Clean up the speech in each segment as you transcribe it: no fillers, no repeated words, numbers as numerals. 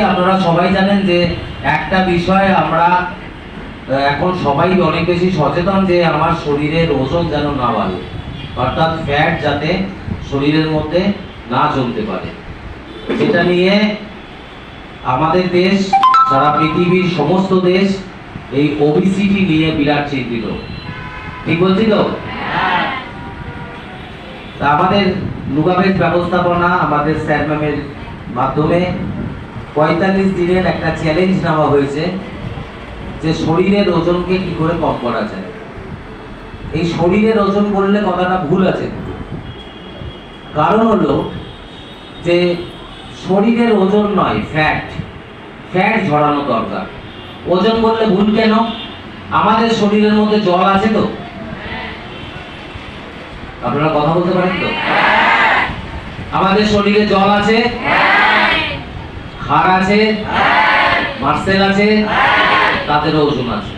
আপনারা সবাই জানেন যে একটা বিষয় আমরা এখন সবাই অনেক বেশি সচেতন যে আমার শরীরের ওজন যেন না বাড়ে, অর্থাৎ ফ্যাট যাতে শরীরের মধ্যে না জমতে পারে। যেটা নিয়ে আমাদের দেশ, সারা পৃথিবীর সমস্ত দেশ এই ওবিসিটি নিয়ে বিরাট চিন্তিত। ঠিক বলছি তো? তা আমাদের লুগাবেজ ব্যবস্থাপনা আমাদের স্যার ম্যামের মাধ্যমে 45 দিনের একটা চ্যালেঞ্জ নেওয়া হয়েছে যে শরীরের ওজনকে কি করে কম করা যায়। এই শরীরের ওজন বললে কথাটা ভুল আছে, কারণ হলো যে শরীরের ওজন নয়, ফ্যাট ঝরানো দরকার। ওজন বললে ভুল কেন? আমাদের শরীরের মধ্যে জল আছে তো? আপনারা কথা বলতে পারেন তো? আমাদের শরীরে জল আছে, হাড় আছে, মাসেল আছে, তাদের ওজন আছে।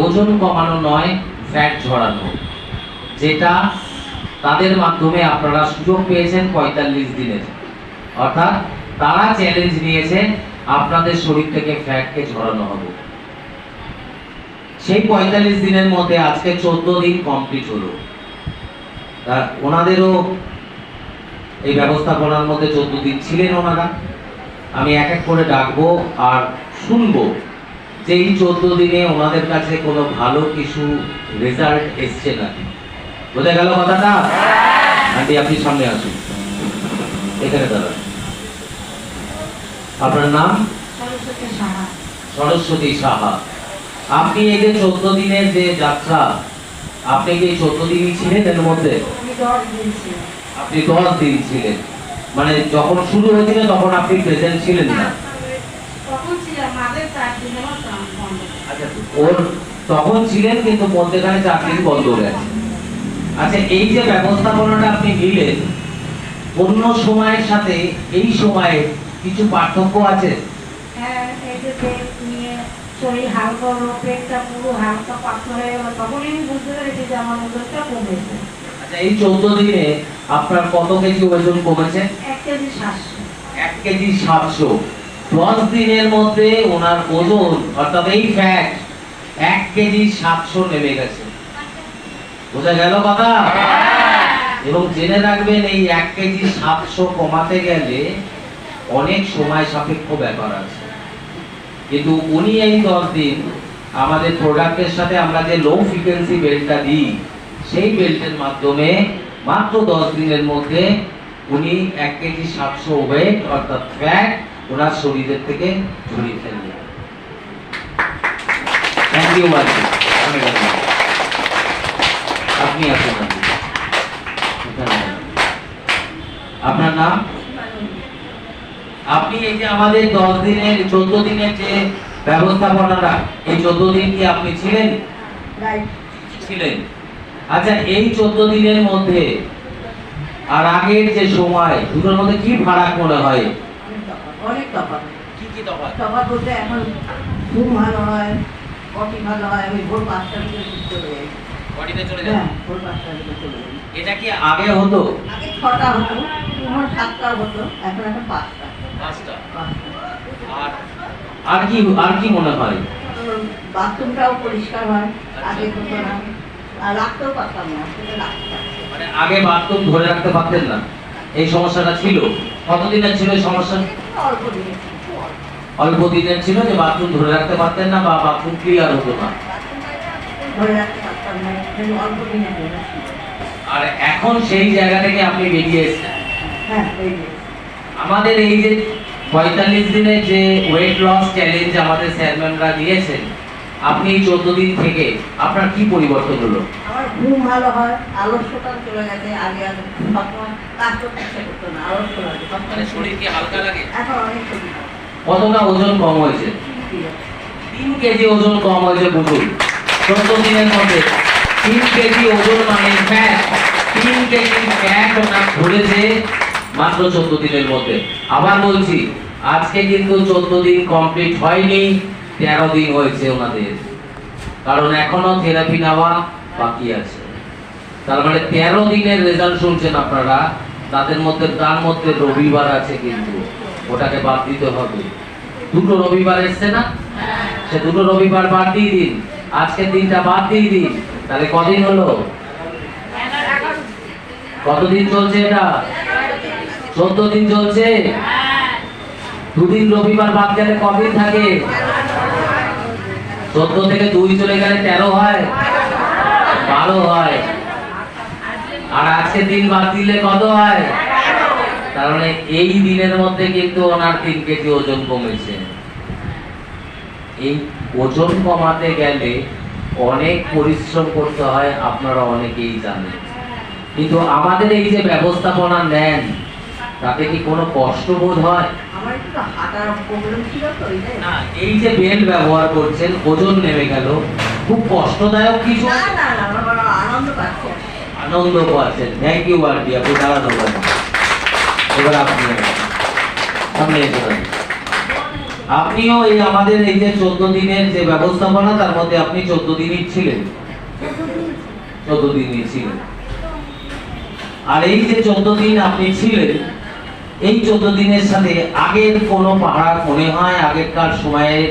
ওজন কমানো নয়, ফ্যাট ঝরানো, যেটা তাদের মাধ্যমে আপনারা সুযোগ পেয়েছেন 45 দিনের। অর্থাৎ তারা চ্যালেঞ্জ নিয়েছে আপনাদের শরীর থেকে ফ্যাটকে ঝরানো হবে। সেই 45 দিনের মধ্যে আজকে 14 দিন কমপ্লিট হলো। ওনাদেরও এই ব্যবস্থাপনার মধ্যে 14 দিন ছিলেন ওনারা। আমি এক এক করে ডাকবো আর শুনবো যে এই 14 দিনে ওনাদের কাছে কোনো ভালো কিছু রেজাল্ট এসছে নাকি। বোঝা গেল কথাটা? আন্টি আপনি সামনে আসুন, এখানে দাঁড়ান। আপনার নাম? সরস্বতী সাহা। আপনি এই যে 14 দিনের যে যাত্রা, আপনি কি 14 দিনই ছিলেন এর মধ্যে? আপনি 10 দিন ছিলেন, মানে যখন শুরু হয়েছিল তখন আপনি প্রেজেন্ট ছিলেন না? আচ্ছা, ওর তখন ছিলেন কিন্তু মধ্যখানে 4 দিন বন্ধ হয়ে গেছে। আচ্ছা, এই যে ব্যবস্থাপনাটা আপনি নিলেন, অন্য সময়ের সাথে এই সময়ে কিছু পার্থক্য আছে? হ্যাঁ, এই যে পেট নিয়ে শরীর হালকা হলো, পেটটা পুরো হালকা পাতলা হয়ে গেল, তখনই আমি বুঝতে পেরেছি যে আমার ওজনটা কমেছে। আচ্ছা, এই 14 দিনে আপনার কত কেজি ওজন কমেছে? 1 কেজি 700। 1 কেজি 700। 10 দিনের মধ্যে ওনার ওজন অর্থাৎ এই ফ্যাট 1 কেজি 700 নেমে গেছে। বোঝা গেল কথা? এবং জেনে রাখবেন এই 1 কেজি 700 কমাতে গেলে অনেক সময় সাপেক্ষ ব্যাপার আছে, কিন্তু উনি এই 10 দিন আমাদের প্রোডাক্টের সাথে আমরা যে লো ফ্রিকোয়েন্সি বেল্টটা দিই, সেই বেল্টের মাধ্যমে মাত্র 10 দিনের মধ্যে উনি 1 কেজি 700 ওয়েট অর্থাৎ ফ্যাট ওনার শরীরের থেকে ঝরিয়ে ফেললেন। থ্যাংক ইউ মাজি। আপনি আসুন। আপনার নাম? আপনি এই যে আমাদের 10 দিনের 14 দিনের যে ব্যবস্থাপনাটা, এই 14 দিন কি আপনি ছিলেন? ছিলেন। আচ্ছা, এই 14 দিনের মধ্যে আর আগের যে সময়, দুটোর মধ্যে কি ফারাক মনে হয়? অনেক তফাৎ। কি তফাৎ? তফাৎ বলতে এখন ঘুম ভালো হয়, কফি ভালো হয়, আমি ভোর 5টার দিকে চলে যাই। বডিতে চলে যান? হ্যাঁ, ভোর 5টার দিকে চলে যাই। এটা কি আগে হতো? আগে 6টা হতো, এখন 7টা হতো, এখন 5টা। 5টা। আর কি মনে হয়? বাথরুমটাও পরিষ্কার হয়, আগে হতো না। আর রাখতেও পারতাম না, সেটা রাখতে পারতাম। মানে আগে বাথরুম ধরে রাখতে পারতেন না, এই সমস্যাটা ছিল? কতদিনের ছিল এই সমস্যা? অল্প দিনে। অল্প দিনের ছিল যে বাথরুম ধরে রাখতে পারতেন না বা বাথরুম ক্লিয়ার হতো না। ধরে রাখতে পারতাম না, অল্প দিনে ছিল। আর এখন সেই জায়গা থেকে আপনি বেরিয়ে এসেছেন। হ্যাঁ, এই যে আমাদের এই যে 45 দিনের যে ওয়েট লস চ্যালেঞ্জ আমাদের স্যার ম্যামরা দিয়েছেন, আপনি এই 14 দিন থেকে আপনার কি পরিবর্তন হলো? আমার ঘুম ভালো হয়, আলস্যতা চলে গেছে। আগে সবসময় কাজ করতে ইচ্ছে করতো না, আলস্য লাগে। মানে শরীর কি হালকা লাগে? এখন অনেক সুবিধা। কতটা ওজন কম হয়েছে? 3 কেজি ওজন কম হয়েছে। বুঝুন, 14 দিনের মধ্যে 3 কেজি ওজন মানে ফ্যাট, 3 কেজি ফ্যাট ওনার ধরেছে মাত্র 14 দিনের মধ্যে। আবার বলছি, আজকে কিন্তু 14 দিন কমপ্লিট হয়নি, 13 দিন হয়েছে ওনাদের, কারণ এখনো থেরাপি নেওয়া বাকি আছে। তার মানে 13 দিনের রেজাল্ট শুনছেন আপনারা, তার মধ্যে রবিবার আছে কিন্তু। ওটাকে বাদ দিতে হবে। দুটো রবিবার এসছে না, সে দুটো রবিবার বাদ দিয়ে দিন, আজকের দিনটা বাদ দিয়ে দিন, তাহলে কদিন হলো? কতদিন চলছে এটা? 14 দিন চলছে। দুদিন রবিবার বাদ গেলে কদিন থাকে? 14 থেকে 2 চলে গেলে 13 হয়, 12 হয়। আর আজকের দিন বাদ দিলে কত হয়? তার মানে এই দিনের মধ্যে কিন্তু ওনার 3 কেজি ওজন কমেছে। এই ওজন কমাতে গেলে অনেক পরিশ্রম করতে হয়, আপনারা অনেকেই জানেন। কিন্তু আমাদের এই যে ব্যবস্থাপনা নেন, তাতে কি কোনো কষ্ট বোধ হয়? আমার একটু হাঁটার প্রবলেম ছিল তো না, এই যে বেল্ট ব্যবহার করছেন, ওজন নেমে গেল, খুব কষ্টদায়ক কিছু? আমার আনন্দ পাচ্ছি। আনন্দ পাচ্ছেন। থ্যাংক ইউ আন্টি, আপনি দাঁড়ানো পারেন। এবার আপনি সামনে এসে দাঁড়ান। আপনিও এই আমাদের এই যে 14 দিনের যে ব্যবস্থাপনা, তার মধ্যে আপনি 14 দিনই ছিলেন, 14 দিনই ছিলেন। আর এই যে 14 দিন আপনি ছিলেন, এই 14 দিনের সাথে আগের কোনো পাহাড় মনে হয় আগেরকার সময়ের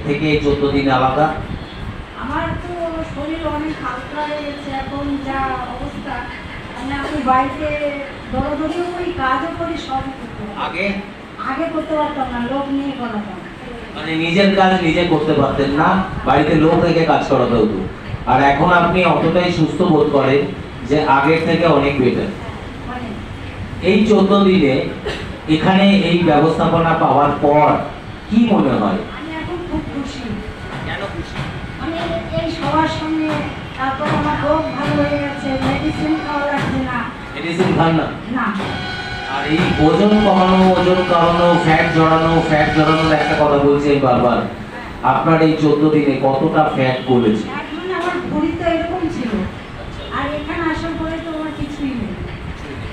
থেকে 14 দিন আলাদা? আমার তো শরীর অনেক হালকা হয়ে গেছে এখন, যা অবস্থা আমি বাড়িতে দৌড়াদৌড়িও করি, কাজও করি, সবই করতে পারি। আগে করতে পারতাম না, লোক নিয়ে করাতাম। মানে নিজের কাজ নিজে করতে পারতেন না, বাড়িতে লোক রেখে কাজ করাতে হতো। আর এখন আপনি অতটাই সুস্থ বোধ করেন যে আগের থেকে অনেক বেটার। এই 14 দিনে এখানে এই ব্যবস্থাপনা পাওয়ার পর কি মনে হয়? আমি এখন খুব খুশি। কেন খুশি? আমি এই সবার সঙ্গে, তারপর আমার রোগ ভালো হয়ে গেছে, মেডিসিন খাওয়া লাগছে না। মেডিসিন খান না? না। আর এই ওজন কমানো, ওজন কমানো, ফ্যাট জড়ানোর একটা কথা বলছি আমি বারবার, আপনার এই 14 দিনে কতটা ফ্যাট কমেছে? এখন আমার ভুঁড়ি তো এরকম ছিল, আর এখানে আসার পরে তো আমার কিছুই নেই।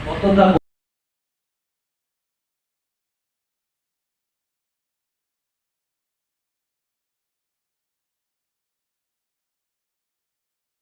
কতটা